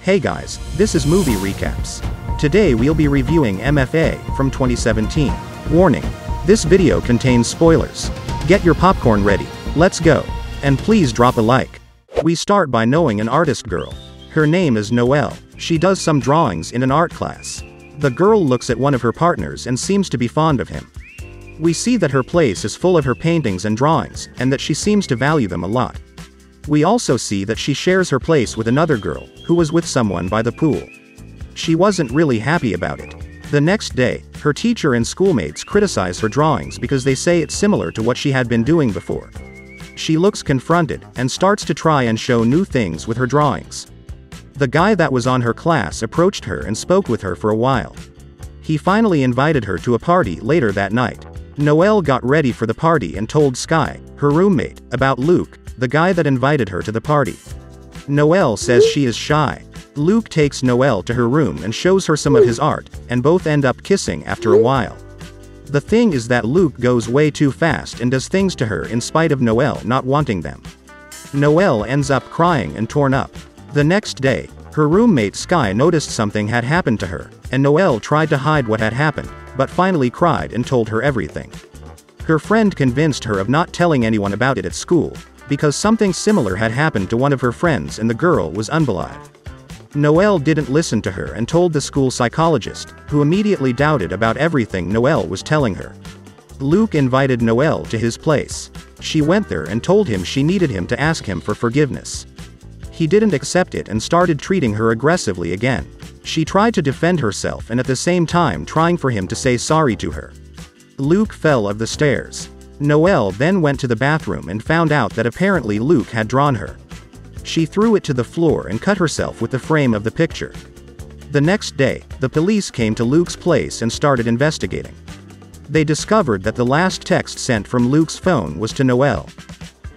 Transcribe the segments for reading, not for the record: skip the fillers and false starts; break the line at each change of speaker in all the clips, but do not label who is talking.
Hey guys, this is Movie Recaps. Today we'll be reviewing M.F.A. from 2017. Warning: this video contains spoilers. Get your popcorn ready, let's go. And please drop a like. We start by knowing an artist girl. Her name is Noelle. She does some drawings in an art class. The girl looks at one of her partners and seems to be fond of him. We see that her place is full of her paintings and drawings, and that she seems to value them a lot. We also see that she shares her place with another girl, who was with someone by the pool. She wasn't really happy about it. The next day, her teacher and schoolmates criticize her drawings because they say it's similar to what she had been doing before. She looks confronted, and starts to try and show new things with her drawings. The guy that was on her class approached her and spoke with her for a while. He finally invited her to a party later that night. Noelle got ready for the party and told Sky, her roommate, about Luke, the guy that invited her to the party. Noelle says she is shy. Luke takes Noelle to her room and shows her some of his art, and both end up kissing after a while. The thing is that Luke goes way too fast and does things to her in spite of Noelle not wanting them. Noelle ends up crying and torn up. The next day, her roommate Sky noticed something had happened to her, and Noelle tried to hide what had happened, but finally cried and told her everything. Her friend convinced her of not telling anyone about it at school, because something similar had happened to one of her friends and the girl was unalive. Noelle didn't listen to her and told the school psychologist, who immediately doubted about everything Noelle was telling her. Luke invited Noelle to his place. She went there and told him she needed him to ask him for forgiveness. He didn't accept it and started treating her aggressively again. She tried to defend herself and at the same time trying for him to say sorry to her. Luke fell of the stairs. Noelle then went to the bathroom and found out that apparently Luke had drawn her. She threw it to the floor and cut herself with the frame of the picture. The next day, the police came to Luke's place and started investigating. They discovered that the last text sent from Luke's phone was to Noelle.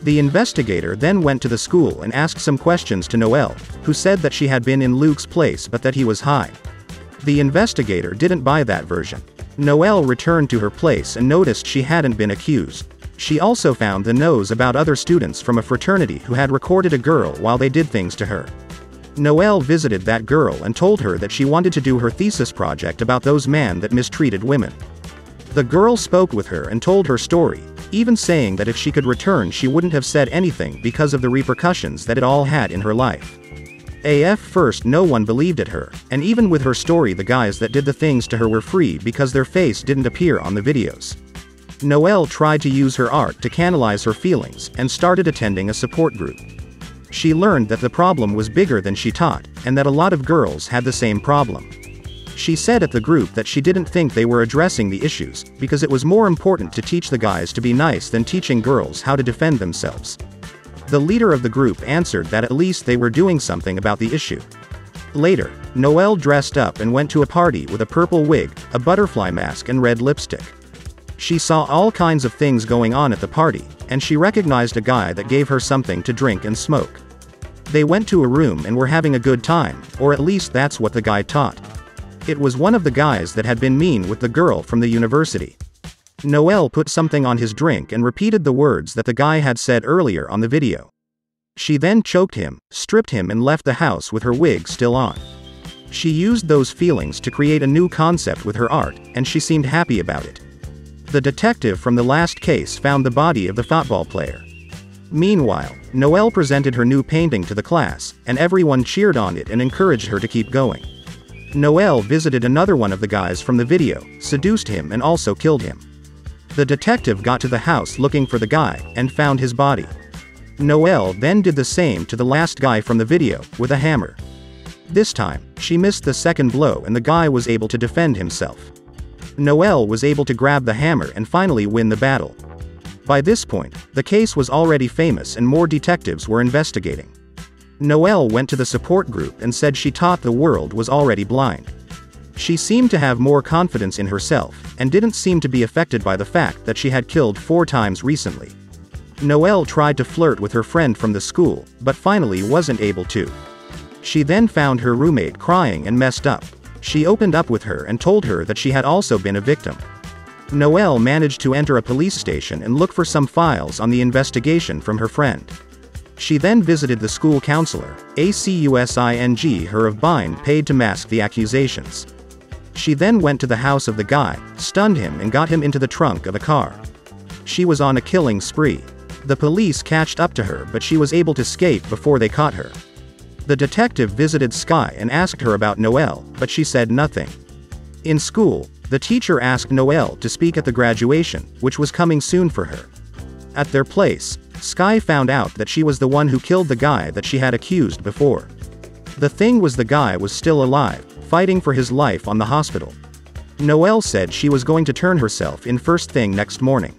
The investigator then went to the school and asked some questions to Noelle, who said that she had been in Luke's place but that he was high. The investigator didn't buy that version. Noelle returned to her place and noticed she hadn't been accused. She also found the notes about other students from a fraternity who had recorded a girl while they did things to her. Noelle visited that girl and told her that she wanted to do her thesis project about those men that mistreated women. The girl spoke with her and told her story, even saying that if she could return she wouldn't have said anything because of the repercussions that it all had in her life. At first no one believed at her, and even with her story the guys that did the things to her were free because their face didn't appear on the videos. Noelle tried to use her art to canalize her feelings, and started attending a support group. She learned that the problem was bigger than she thought, and that a lot of girls had the same problem. She said at the group that she didn't think they were addressing the issues, because it was more important to teach the guys to be nice than teaching girls how to defend themselves. The leader of the group answered that at least they were doing something about the issue. Later, Noelle dressed up and went to a party with a purple wig, a butterfly mask and red lipstick. She saw all kinds of things going on at the party, and she recognized a guy that gave her something to drink and smoke. They went to a room and were having a good time, or at least that's what the guy thought. It was one of the guys that had been mean with the girl from the university. Noelle put something on his drink and repeated the words that the guy had said earlier on the video. She then choked him, stripped him and left the house with her wig still on. She used those feelings to create a new concept with her art, and she seemed happy about it. The detective from the last case found the body of the football player. Meanwhile, Noelle presented her new painting to the class, and everyone cheered on it and encouraged her to keep going. Noelle visited another one of the guys from the video, seduced him and also killed him. The detective got to the house looking for the guy, and found his body. Noelle then did the same to the last guy from the video, with a hammer. This time, she missed the second blow and the guy was able to defend himself. Noelle was able to grab the hammer and finally win the battle. By this point, the case was already famous and more detectives were investigating. Noelle went to the support group and said she thought the world was already blind. She seemed to have more confidence in herself, and didn't seem to be affected by the fact that she had killed 4 times recently. Noelle tried to flirt with her friend from the school, but finally wasn't able to. She then found her roommate crying and messed up. She opened up with her and told her that she had also been a victim. Noelle managed to enter a police station and look for some files on the investigation from her friend. She then visited the school counselor, accusing her of buying paid to mask the accusations. She then went to the house of the guy, stunned him and got him into the trunk of a car. She was on a killing spree. The police catched up to her but she was able to escape before they caught her. The detective visited Sky and asked her about Noelle, but she said nothing. In school, the teacher asked Noelle to speak at the graduation, which was coming soon for her. At their place, Sky found out that she was the one who killed the guy that she had accused before. The thing was the guy was still alive, fighting for his life on the hospital. Noelle said she was going to turn herself in first thing next morning.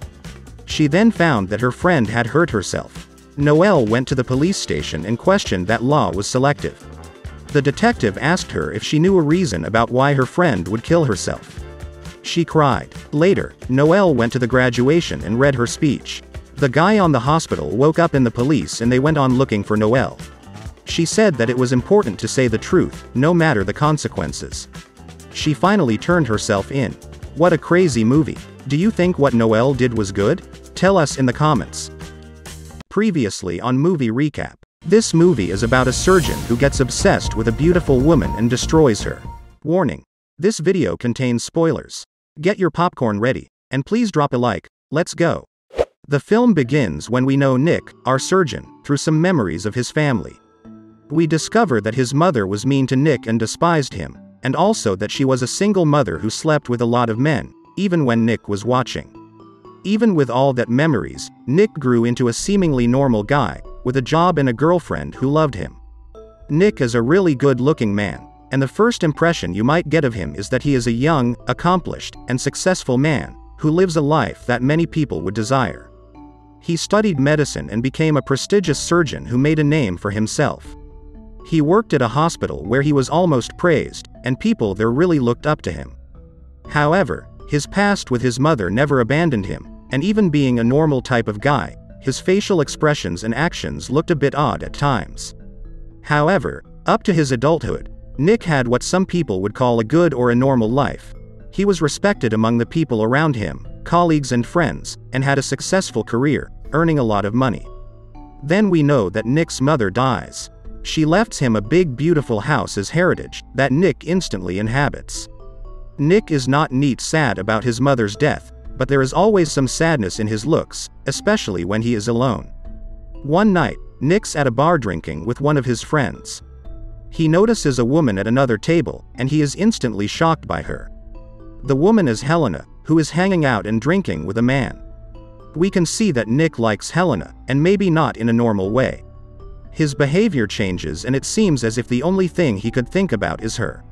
She then found that her friend had hurt herself. Noelle went to the police station and questioned that law was selective. The detective asked her if she knew a reason about why her friend would kill herself. She cried. Later, Noelle went to the graduation and read her speech. The guy on the hospital woke up in the police and they went on looking for Noelle. She said that it was important to say the truth, no matter the consequences. She finally turned herself in. What a crazy movie. Do you think what Noelle did was good? Tell us in the comments. Previously on Movie Recap. This movie is about a surgeon who gets obsessed with a beautiful woman and destroys her. Warning. This video contains spoilers. Get your popcorn ready, and please drop a like. Let's go. The film begins when we know Nick, our surgeon, through some memories of his family. We discover that his mother was mean to Nick and despised him, and also that she was a single mother who slept with a lot of men, even when Nick was watching. Even with all that memories, Nick grew into a seemingly normal guy, with a job and a girlfriend who loved him. Nick is a really good-looking man, and the first impression you might get of him is that he is a young, accomplished, and successful man, who lives a life that many people would desire. He studied medicine and became a prestigious surgeon who made a name for himself. He worked at a hospital where he was almost praised, and people there really looked up to him. However, his past with his mother never abandoned him, and even being a normal type of guy, his facial expressions and actions looked a bit odd at times. However, up to his adulthood, Nick had what some people would call a good or a normal life. He was respected among the people around him, colleagues and friends, and had a successful career, earning a lot of money. Then we know that Nick's mother dies. She left him a big beautiful house as heritage, that Nick instantly inhabits. Nick is not sad about his mother's death, but there is always some sadness in his looks, especially when he is alone. One night, Nick's at a bar drinking with one of his friends. He notices a woman at another table, and he is instantly shocked by her. The woman is Helena, who is hanging out and drinking with a man. We can see that Nick likes Helena, and maybe not in a normal way. His behavior changes and it seems as if the only thing he could think about is her.